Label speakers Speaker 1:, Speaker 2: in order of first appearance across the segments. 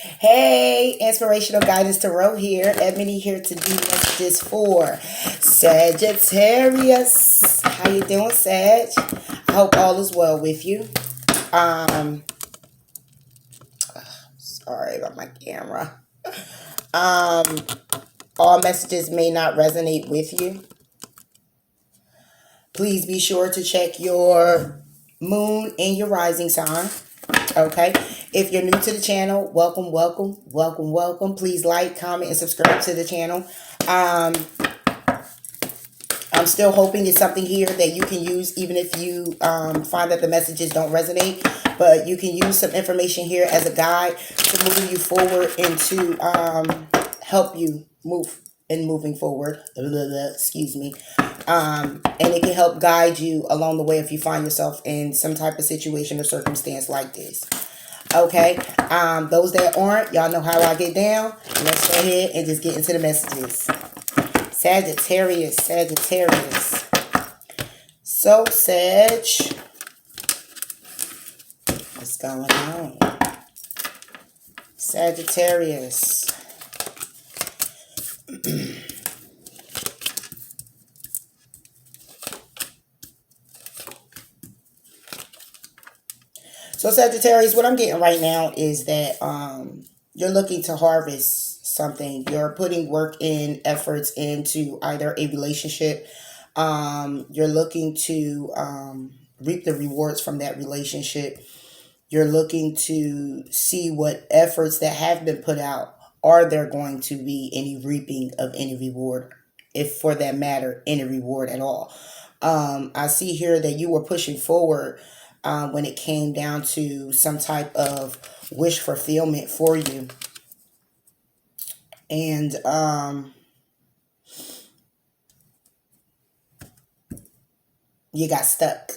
Speaker 1: Hey, inspirational guidance tarot here. Ebony here to do messages for Sagittarius. How you doing, Sag? I hope all is well with you. Um, Sorry about my camera. Um, all messages may not resonate with you. Please be sure to check your moon and your rising sign. Okay. If you're new to the channel, welcome, welcome, welcome, welcome. Please like, comment, and subscribe to the channel. Um, I'm still hoping it's something here that you can use, even if you find that the messages don't resonate. But you can use some information here as a guide to move you forward and to help you move in moving forward. Excuse me. And it can help guide you along the way if you find yourself in some type of situation or circumstance like this. Okay, those that aren't, y'all know how I get down. Let's go ahead and just get into the messages. Sagittarius, Sagittarius. So, Sag, what's going on? Sagittarius. So Sagittarius, what I'm getting right now is that you're looking to harvest something. You're putting work in, efforts into either a relationship. You're looking to reap the rewards from that relationship. You're looking to see what efforts that have been put out. Are there going to be any reaping of any reward? If for that matter, any reward at all. I see here that you were pushing forward when it came down to some type of wish fulfillment for you. And you got stuck.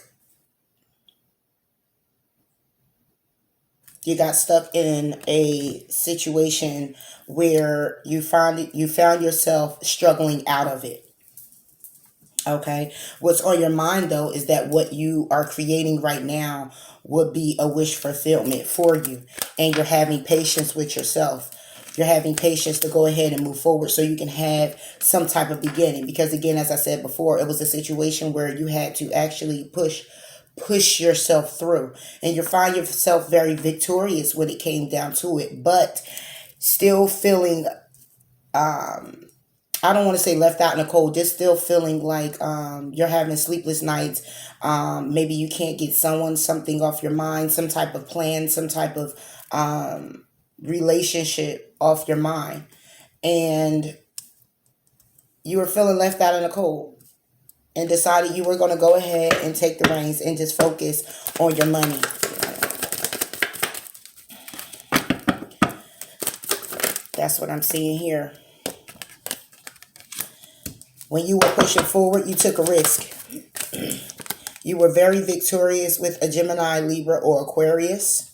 Speaker 1: You got stuck in a situation where you found yourself struggling out of it. Okay. What's on your mind though is that what you are creating right now would be a wish fulfillment for you. And you're having patience with yourself. You're having patience to go ahead and move forward so you can have some type of beginning. Because again, as I said before, it was a situation where you had to actually push yourself through. And you find yourself very victorious when it came down to it. But still feeling I don't want to say left out in the cold, just still feeling like you're having sleepless nights. Maybe you can't get something off your mind, some type of plan, some type of relationship off your mind. And you were feeling left out in the cold and decided you were going to go ahead and take the reins and just focus on your money. That's what I'm seeing here. When you were pushing forward, you took a risk. You were very victorious with a Gemini, Libra, or Aquarius.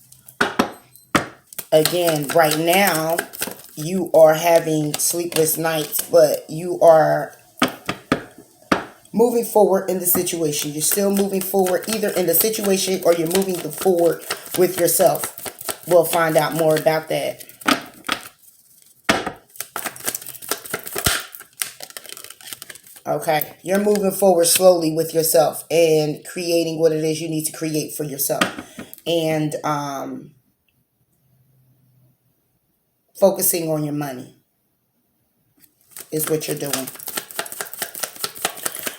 Speaker 1: Again, right now, you are having sleepless nights, but you are moving forward in the situation. You're still moving forward either in the situation or you're moving forward with yourself. We'll find out more about that. Okay, you're moving forward slowly with yourself and creating what it is you need to create for yourself. And focusing on your money is what you're doing.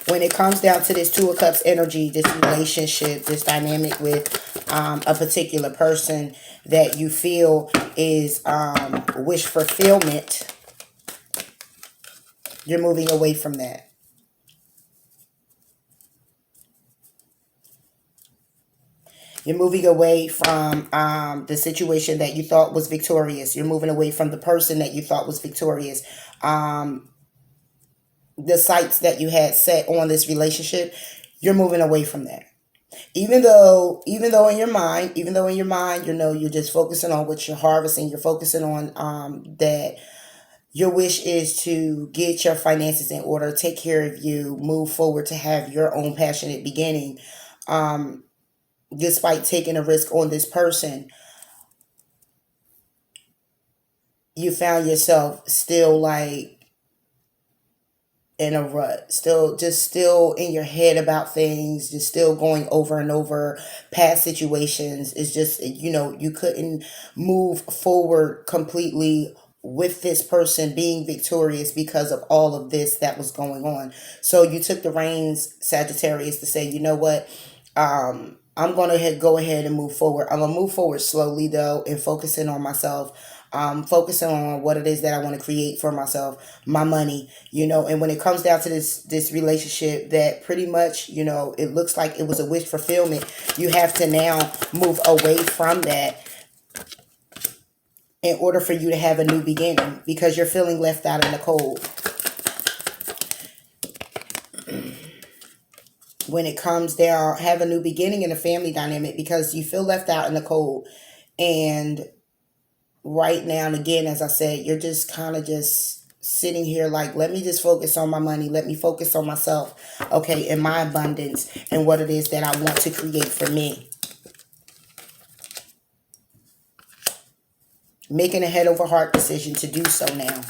Speaker 1: When it comes down to this Two of Cups energy, this relationship, this dynamic with a particular person that you feel is wish fulfillment, you're moving away from that. You're moving away from the situation that you thought was victorious. You're moving away from the person that you thought was victorious. The sights that you had set on this relationship, you're moving away from that. Even though in your mind, you know, you're just focusing on what you're harvesting. You're focusing on that your wish is to get your finances in order, take care of you, move forward to have your own passionate beginning. Despite taking a risk on this person, you found yourself still like in a rut, still in your head about things, just still going over and over past situations. It's just, you couldn't move forward completely with this person being victorious because of all of this that was going on. So you took the reins, Sagittarius, to say, you know what, I'm going to go ahead and move forward. I'm going to move forward slowly, though, and focusing on myself, focusing on what it is that I want to create for myself, my money, and when it comes down to this relationship that pretty much, it looks like it was a wish fulfillment, you have to now move away from that in order for you to have a new beginning, because you're feeling left out in the cold. When it comes down, have a new beginning in a family dynamic, because you feel left out in the cold. And right now, and again, as I said, you're just kind of just sitting here like, let me just focus on my money. Let me focus on myself, okay, and my abundance and what it is that I want to create for me. Making a head over heart decision to do so now.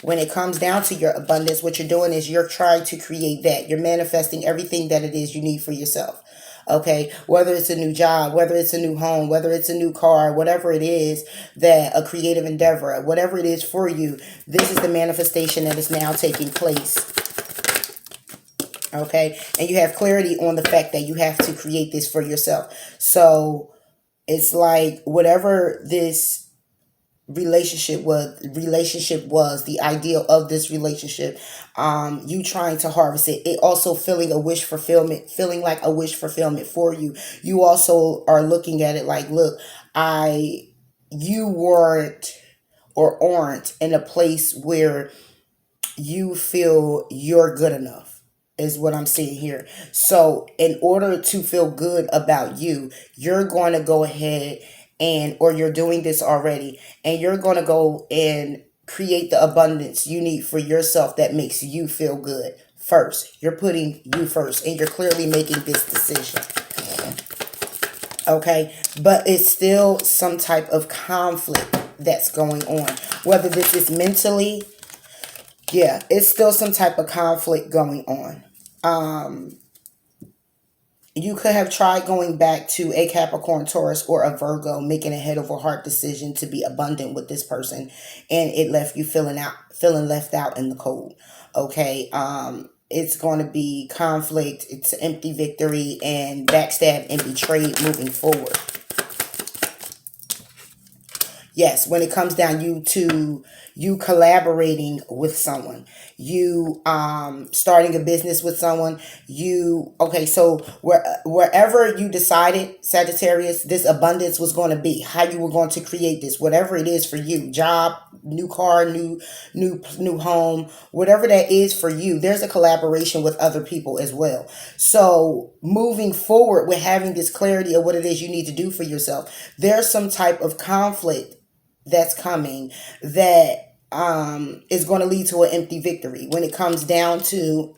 Speaker 1: When it comes down to your abundance, what you're doing is you're trying to create that. You're manifesting everything that it is you need for yourself. Okay, whether it's a new job, whether it's a new home, whether it's a new car, whatever it is, that a creative endeavor, whatever it is for you, this is the manifestation that is now taking place. Okay, and you have clarity on the fact that you have to create this for yourself. So it's like whatever this relationship was the ideal of this relationship, you trying to harvest it also feeling like a wish fulfillment for you. You also are looking at it like, look, you weren't or aren't in a place where you feel you're good enough, is what I'm seeing here. So in order to feel good about you, you're going to go ahead or you're doing this already, and you're going to go and create the abundance you need for yourself that makes you feel good first. You're putting you first, and you're clearly making this decision. Okay, but it's still some type of conflict that's going on, whether this is mentally. Yeah, it's still some type of conflict going on. You could have tried going back to a Capricorn, Taurus, or a Virgo, making a head over heart decision to be abundant with this person, and it left you feeling left out in the cold. Okay, it's going to be conflict. It's empty victory and backstab and betrayed moving forward. Yes, when it comes down to you collaborating with someone, you starting a business with someone, so wherever you decided, Sagittarius, this abundance was going to be, how you were going to create this, whatever it is for you, job, new car, new home, whatever that is for you, there's a collaboration with other people as well. So moving forward with having this clarity of what it is you need to do for yourself, there's some type of conflict that's coming that is going to lead to an empty victory when it comes down to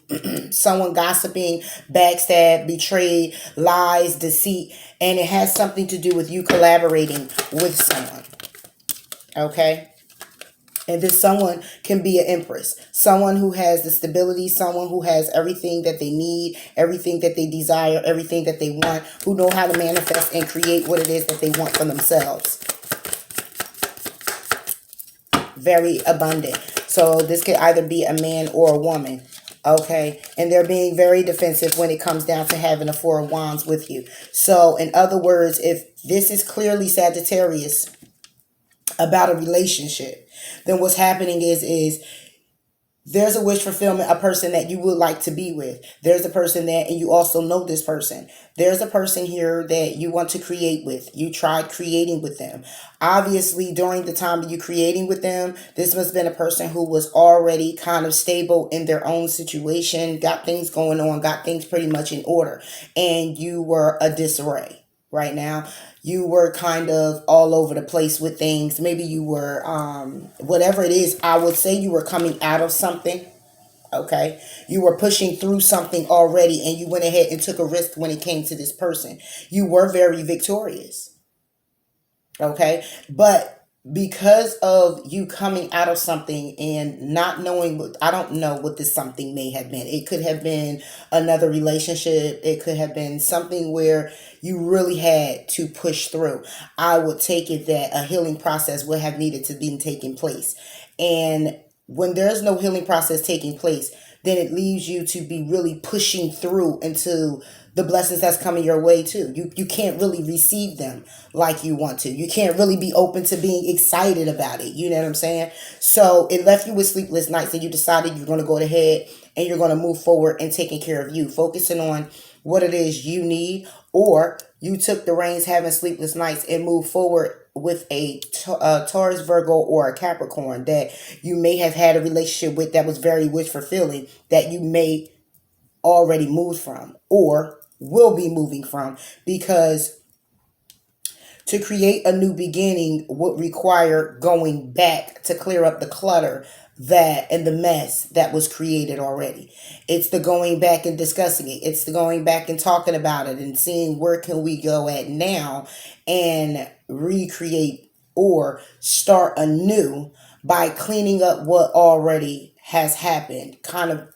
Speaker 1: someone gossiping, backstab, betrayed, lies, deceit, and it has something to do with you collaborating with someone. Okay? And this someone can be an empress, someone who has the stability, someone who has everything that they need, everything that they desire, everything that they want, who know how to manifest and create what it is that they want for themselves. Very abundant. So this could either be a man or a woman. Okay. And they're being very defensive when it comes down to having a Four of Wands with you. So in other words, if this is clearly Sagittarius about a relationship, then what's happening is there's a wish fulfillment, a person that you would like to be with. There's a person and you also know this person. There's a person here that you want to create with. You tried creating with them. Obviously, during the time of you creating with them, this must have been a person who was already kind of stable in their own situation, got things going on, got things pretty much in order. And you were a disarray right now. You were kind of all over the place with things. Maybe you were, whatever it is, I would say you were coming out of something. Okay. You were pushing through something already, and you went ahead and took a risk when it came to this person. You were very victorious. Okay. But because of you coming out of something and not knowing what, I don't know what this something may have been. It could have been another relationship. It could have been something where you really had to push through. I would take it that a healing process would have needed to be taking place. And when there's no healing process taking place, then it leaves you to be really pushing through into the blessings that's coming your way too. You can't really receive them like you want to. You can't really be open to being excited about it. You know what I'm saying? So it left you with sleepless nights, and you decided you're going to go ahead and you're going to move forward and taking care of you, focusing on what it is you need, or you took the reins having sleepless nights and moved forward with a Taurus, Virgo, or a Capricorn that you may have had a relationship with that was very wish fulfilling, that you may already moved from or will be moving from, because to create a new beginning would require going back to clear up the clutter that and the mess that was created already. It's the going back and discussing it. It's the going back and talking about it and seeing where can we go at now and recreate or start anew by cleaning up what already has happened, kind of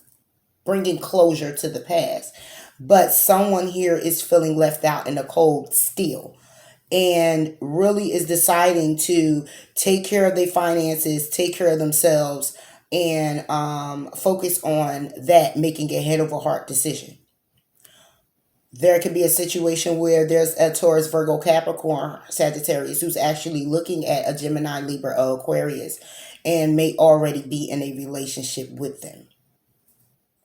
Speaker 1: bringing closure to the past. But someone here is feeling left out in the cold still, and really is deciding to take care of their finances, take care of themselves, and focus on that, making a head over heart decision. There could be a situation where there's a Taurus, Virgo, Capricorn, Sagittarius who's actually looking at a Gemini, Libra, or Aquarius and may already be in a relationship with them.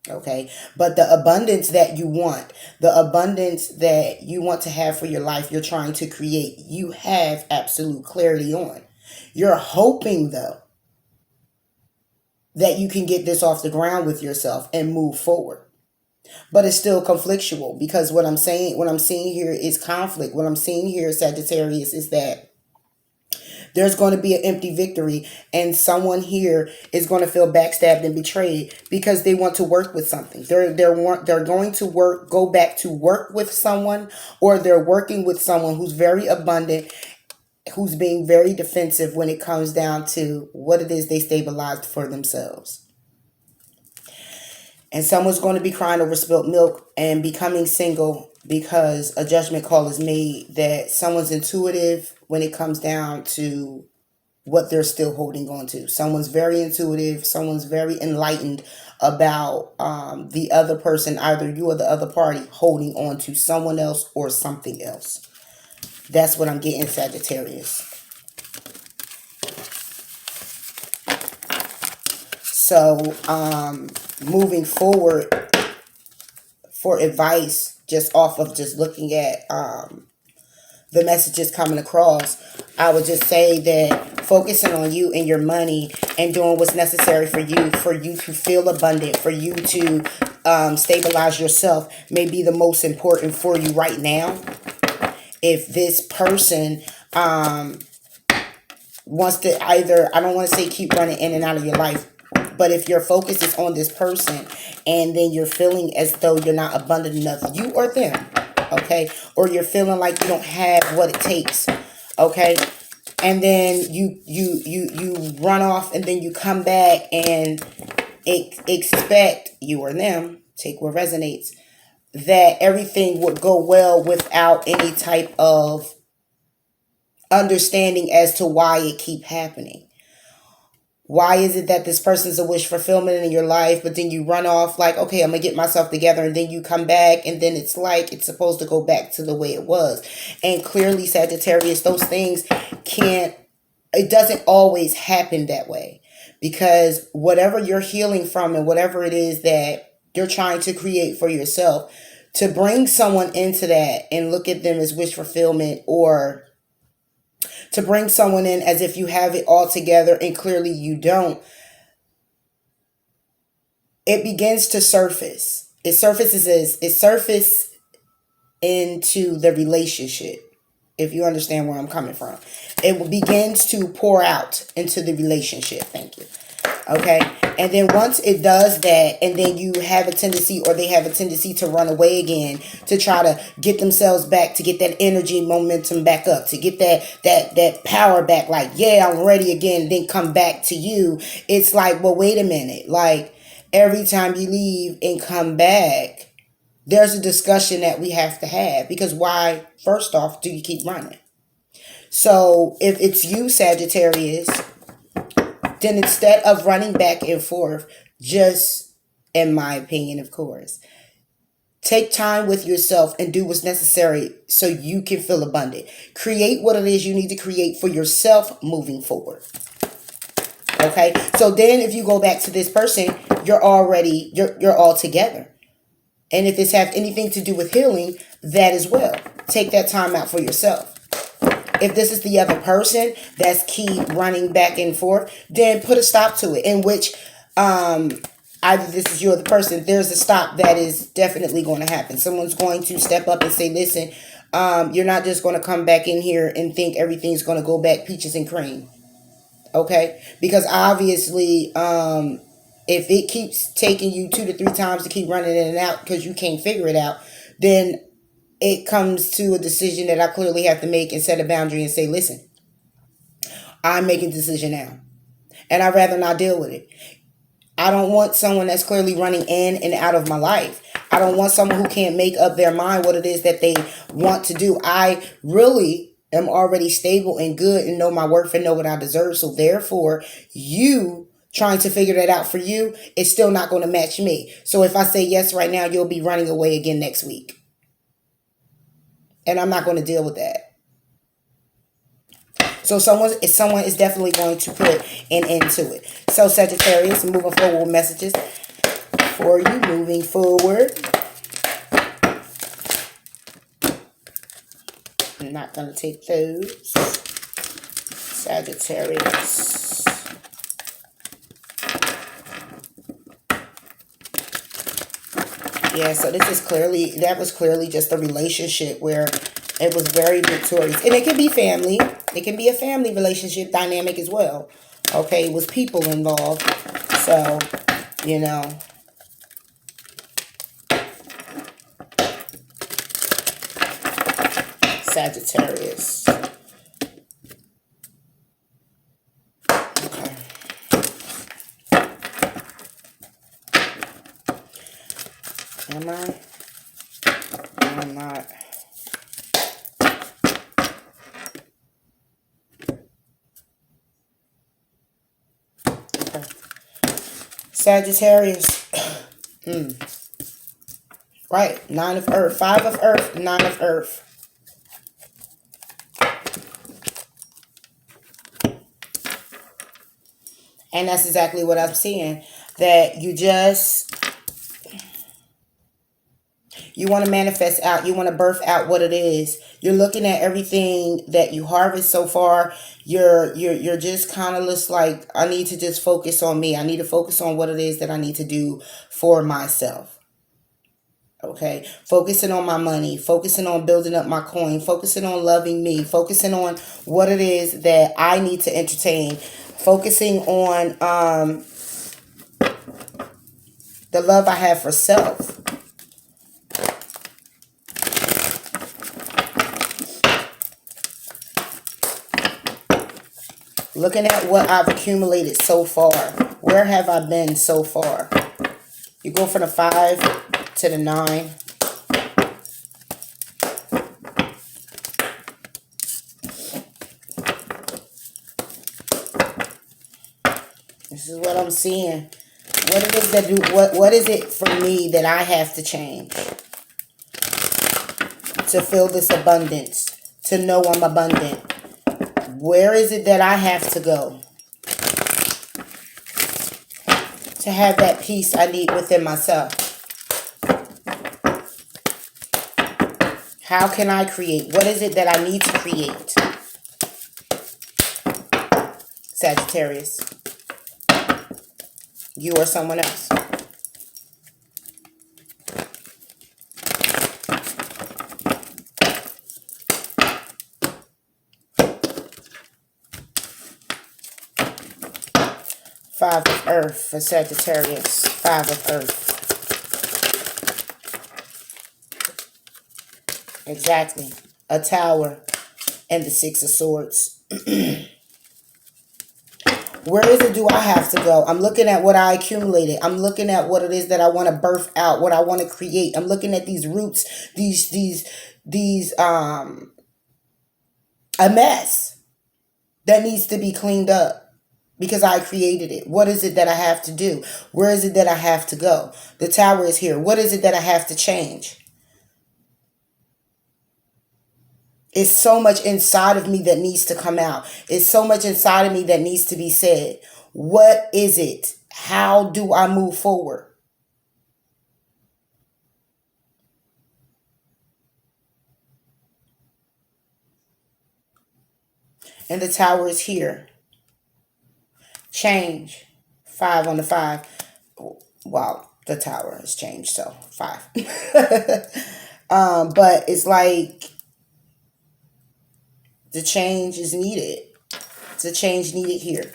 Speaker 1: Okay, but the abundance that you want, the abundance that you want to have for your life, you're trying to create, you have absolute clarity on. You're hoping, though, that you can get this off the ground with yourself and move forward. But it's still conflictual, because what I'm seeing here is conflict. What I'm seeing here, Sagittarius, is that there's going to be an empty victory, and someone here is going to feel backstabbed and betrayed because they want to work with something. They're going to go back to work with someone, or they're working with someone who's very abundant, who's being very defensive when it comes down to what it is they stabilized for themselves. And someone's going to be crying over spilt milk and becoming single because a judgment call is made that someone's intuitive when it comes down to what they're still holding on to. Someone's very intuitive. Someone's very enlightened about the other person, either you or the other party, holding on to someone else or something else. That's what I'm getting, Sagittarius. So, moving forward for advice, just off of just looking at the messages coming across, I would just say that focusing on you and your money and doing what's necessary for you to feel abundant, for you to stabilize yourself may be the most important for you right now. If this person wants to either, I don't want to say keep running in and out of your life, but if your focus is on this person and then you're feeling as though you're not abundant enough, you or them, okay? Or you're feeling like you don't have what it takes, okay? And then you run off and then you come back and expect, you or them, take what resonates, that everything would go well without any type of understanding as to why it keep happening. Why is it that this person's a wish fulfillment in your life, but then you run off like, okay, I'm going to get myself together, and then you come back, and then it's like it's supposed to go back to the way it was. And clearly, Sagittarius, those things it doesn't always happen that way, because whatever you're healing from and whatever it is that you're trying to create for yourself, to bring someone into that and look at them as wish fulfillment, or to bring someone in as if you have it all together and clearly you don't, it begins to surface. It surfaces into the relationship, if you understand where I'm coming from. It begins to pour out into the relationship. Thank you. Okay. And then once it does that, and then you have a tendency, or they have a tendency to run away again, to try to get themselves back, to get that energy momentum back up, to get that power back, like, yeah, I'm ready again, then come back to you. It's like, well, wait a minute. Like, every time you leave and come back, there's a discussion that we have to have. Because why, first off, do you keep running? So if it's you, Sagittarius, then instead of running back and forth, just, in my opinion, of course, take time with yourself and do what's necessary so you can feel abundant. Create what it is you need to create for yourself moving forward. Okay? So then if you go back to this person, you're all together. And if this has anything to do with healing, that as well. Take that time out for yourself. If this is the other person that's keep running back and forth, then put a stop to it. In which, either this is you or the person, there's a stop that is definitely going to happen. Someone's going to step up and say, listen, you're not just going to come back in here and think everything's going to go back peaches and cream. Okay? Because obviously, if it keeps taking you 2 to 3 times to keep running in and out because you can't figure it out, then it comes to a decision that I clearly have to make and set a boundary and say, listen, I'm making a decision now. And I'd rather not deal with it. I don't want someone that's clearly running in and out of my life. I don't want someone who can't make up their mind what it is that they want to do. I really am already stable and good and know my worth and know what I deserve. So therefore, you trying to figure that out for you is still not going to match me. So if I say yes right now, you'll be running away again next week. And I'm not going to deal with that. So someone is definitely going to put an end to it. So Sagittarius, moving forward with messages for you, moving forward. I'm not going to take those. Sagittarius. Yeah, so that was clearly just a relationship where it was very victorious. And it can be family. It can be a family relationship dynamic as well. Okay, it was people involved. So, you know. Sagittarius. Okay. Am I? I'm not. Okay. Sagittarius. Right. 9 of Earth. 5 of Earth. 9 of Earth. And that's exactly what I'm seeing. That you want to manifest out. You want to birth out what it is. You're looking at everything that you harvest so far. You're just kind of just like, I need to just focus on me. I need to focus on what it is that I need to do for myself. Okay, focusing on my money, focusing on building up my coin, focusing on loving me, focusing on what it is that I need to entertain, focusing on the love I have for self. Looking at what I've accumulated so far. Where have I been so far? You go from the 5 to the 9. This is what I'm seeing. What is it for me that I have to change to feel this abundance, to know I'm abundant? Where is it that I have to go to have that peace I need within myself? How can I create? What is it that I need to create? Sagittarius. You or someone else. Five of Earth for Sagittarius. Five of Earth. Exactly. A Tower and the Six of Swords. Where is it do I have to go? I'm looking at what I accumulated. I'm looking at what it is that I want to birth out, what I want to create. I'm looking at these roots, these a mess that needs to be cleaned up because I created it. What is it that I have to do? Where is it that I have to go? The Tower is here. What is it that I have to change? It's so much inside of me that needs to come out. It's so much inside of me that needs to be said. What is it? How do I move forward? And the Tower is here. Change. Five on the five. Well, the Tower has changed, so five. But it's like the change is needed. It's a change needed here.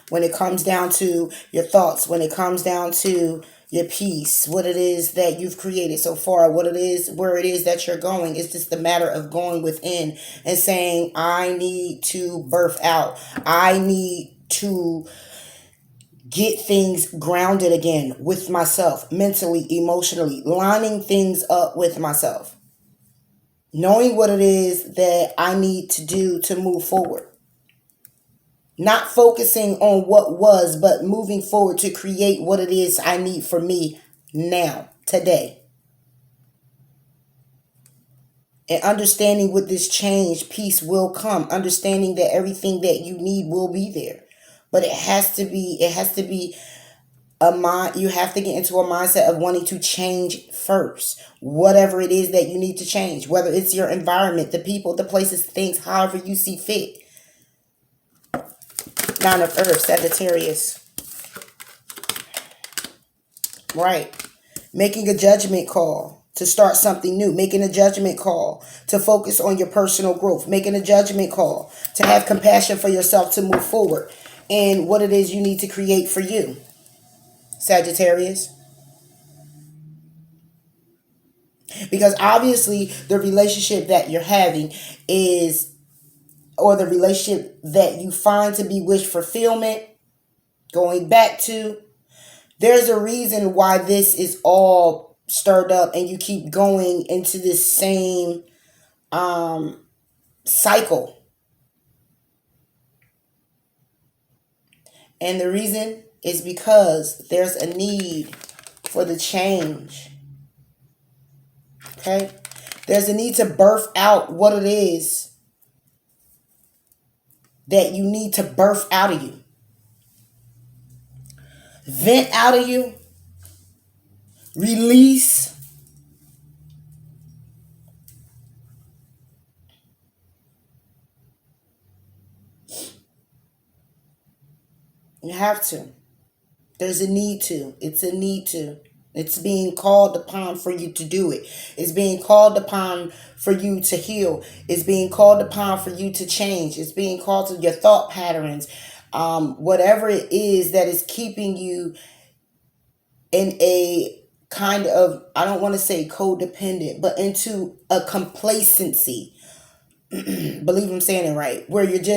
Speaker 1: When it comes down to your thoughts, when it comes down to your peace, what it is that you've created so far, what it is, where it is that you're going. It's just a matter of going within and saying, I need to birth out. I need to get things grounded again with myself, mentally, emotionally, lining things up with myself. Knowing what it is that I need to do to move forward. Not focusing on what was, but moving forward to create what it is I need for me now, today. And understanding with this change, peace will come. Understanding that everything that you need will be there. But it has to be a mind. You have to get into a mindset of wanting to change first. Whatever it is that you need to change. Whether it's your environment, the people, the places, things, however you see fit. Nine of Earth, Sagittarius. Right. Making a judgment call to start something new. Making a judgment call to focus on your personal growth. Making a judgment call to have compassion for yourself to move forward. And what it is you need to create for you. Sagittarius. Because obviously the relationship that you're having is, or the relationship that you find to be wish fulfillment, going back to, there's a reason why this is all stirred up and you keep going into this same cycle. And the reason is because there's a need for the change. Okay? There's a need to birth out what it is that you need to birth out of you. Vent out of you. Release. You have to. There's a need to. It's a need to. It's being called upon for you to do it. It's being called upon for you to heal. It's being called upon for you to change. It's being called to your thought patterns. Whatever it is that is keeping you in a kind of, I don't want to say codependent, but into a complacency. Believe I'm saying it right. Where you're just